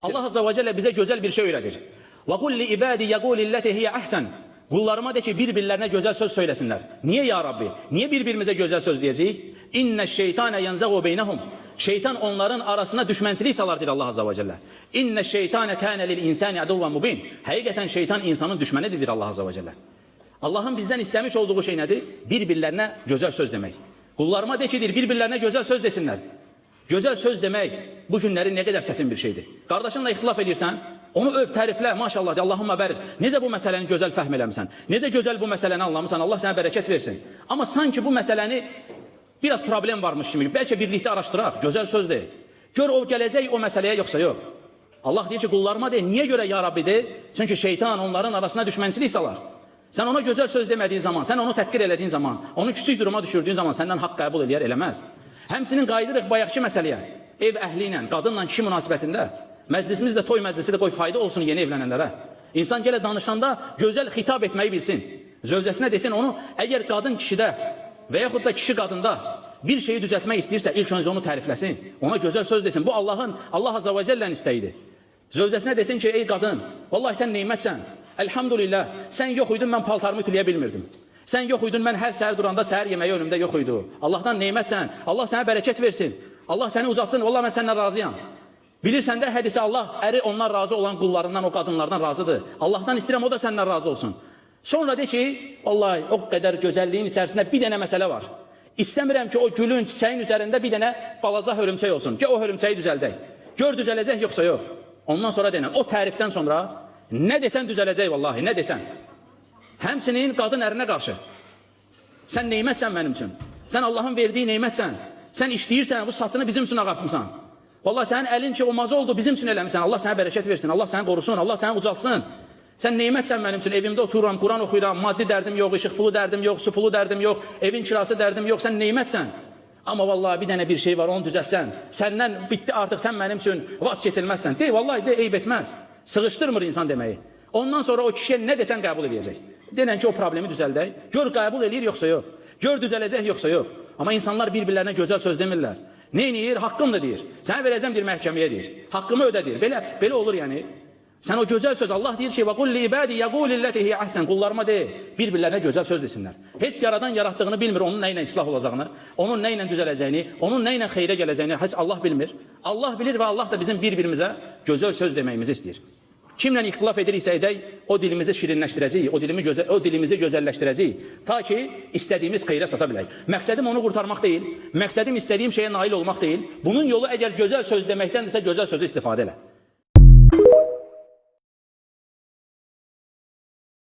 Allah Azze ve Celle bize güzel bir şey öğretir. وَقُلْ لِعِبَادِ يَقُولِ اللَّتِ هِيَ اَحْسَنِ Kullarıma de ki birbirlerine güzel söz söylesinler. Niye ya Rabbi? Niye birbirimize güzel söz diyeceğiz? İnne şeytane yenzagu beynehum. Şeytan onların arasına düşmensizlik salar diyor Allah Azze ve Celle. İnne şeytane kâne lil insani aduven mubin. Hakikaten şeytan insanın düşmenidir Allah Azze ve Celle. Allah'ın bizden istemiş olduğu şey nedir? Birbirlerine güzel söz demek. Kullarıma de ki birbirlerine güzel söz desinler. Güzel söz demek bu günlerin ne kadar çetin bir şeydir. Kardeşinle ihtilaf edirsən, onu öv, təriflə, maşallah de, Allahümme bərik. Necə bu məsələni gözəl fəhm eləmisən? Necə gözəl bu məsələni anlamısan? Allah sənə bərəkət versin. Amma sanki bu məsələni biraz problem varmış kimi, bəlkə birlikdə araşdıraq, gözəl söz deyil. Gör o gələcək o məsələyə yoxsa yox. Allah deyir ki, qullarıma de, niyə görə ya Rabbi de? Çünki şeytan onların arasına düşmənçilik salar. Sən ona gözəl söz demədiyin zaman, sən onu təhqir elədiyin zaman, onu kiçik duruma düşürdüyün zaman səndən haqq qəbul eləyər, eləməz. Həmsinin qayıdırıq bayaqçı məsələyə, ev əhli ilə, qadınla kişi münasibətində. Məclisimiz də toy məclisi də qoy fayda olsun yeni evlənənlərə. İnsan gələ danışanda gözəl xitab etməyi bilsin. Zövcəsinə desin onu, əgər qadın kişidə və yaxud da kişi qadında bir şeyi düzəltmək istəyirsə, ilk öncə onu tərifləsin. Ona gözəl söz desin. Bu Allah Azze ve Celle'nin istəyidir. Zövcəsinə desin ki, ey qadın, vallahi sən neymətsən. Elhamdülillah, sən yox idin, mən paltarımı ütüləyə bilmirdim. Sən yox idin, mən hər səhər duranda səhər yeməyi önümdə yox idi. Allahdan neymətsən, Allah sənə bərəkət versin. Allah səni uzatsın, vallahi mən səndən razıyam. Bilirsən də hədisi Allah, əri ondan razı olan qullarından, o qadınlardan razıdır. Allahdan istəyirəm, o da səndən razı olsun. Sonra de ki, vallahi o qədər gözəlliyin içərisində bir dənə məsələ var. İstəmirəm ki, o gülün, çiçəyin üzərində bir dənə balaca hörümçək olsun. Ki, o hörümçəyi düzəldək. Gör düzələcək, yoxsa yox. Ondan sonra denəm, o tərifdən sonra nə desən düzələcək vallahi, nə desən. Həmsinin qadın ərinə qarşı. Sən neymətsən mənim üçün. Sən Allahın verdiyi neymətsən. Sən işləyirsən, bu saçını bizim üçün ağartmısan. Vallahi sənin əlin ki, o mazı oldu, bizim üçün eləmişsən. Allah sənə bərəkət versin, Allah səni qorusun, Allah səni ucaltsın. Sən neymətsən mənim üçün, evimdə otururam, Quran oxuyuram, maddi dərdim yox, işıq pulu dərdim yox, su pulu dərdim yox, evin kirası dərdim yox, sən neymətsən. Amma vallahi bir dənə bir şey var, onu düzəltsən. Səndən bitdi artıq, sən mənim üçün vaz keçilməzsən. Dey, vallahi de, eyb etməz. Sığışdırmır insan deməyi. Ondan sonra o kişiyə nə desən qəbul edəcək. Denən ki, o problemi düzəldək. Gör qəbul edir yoxsa yox. Gör düzələcək yoxsa yox. Amma insanlar bir-birlərinə gözəl söz demirlər. Neyniyir? Haqqımdır deyir. Sənə verəcəm bir məhkəməyə deyir. Haqqımı ödə deyir. Belə olur yəni. Sən o gözəl söz, Allah deyir ki, وَقُلْ لِعِبَادِ يَقُولِ اللَّتِ هِيَ أَحْسَنِ Qullarıma de, bir-birlərinə gözəl söz desinlər. Heç yaradan yaratdığını bilmir, onun nə ilə islah olacağını, onun nə ilə düzələcəyini, onun nə ilə xeyrə gələcəyini heç Allah bilmir. Allah bilir və Allah da bizim bir-birimizə gözəl söz deməyimizi istəyir. Kimlə ixtilaf ediriksə edək, o dilimizi şirinləşdirəcəyik, o dilimizi gözəlləşdirəcəyik, ta ki, istədiyimiz xeyrə sata bilək. Məqsədim onu qurtarmaq deyil, məqsədim istədiyim şeyə nail olmaq deyil. Bunun yolu əgər gözəl söz deməkdəndirsə, gözəl sözü istifadə elə.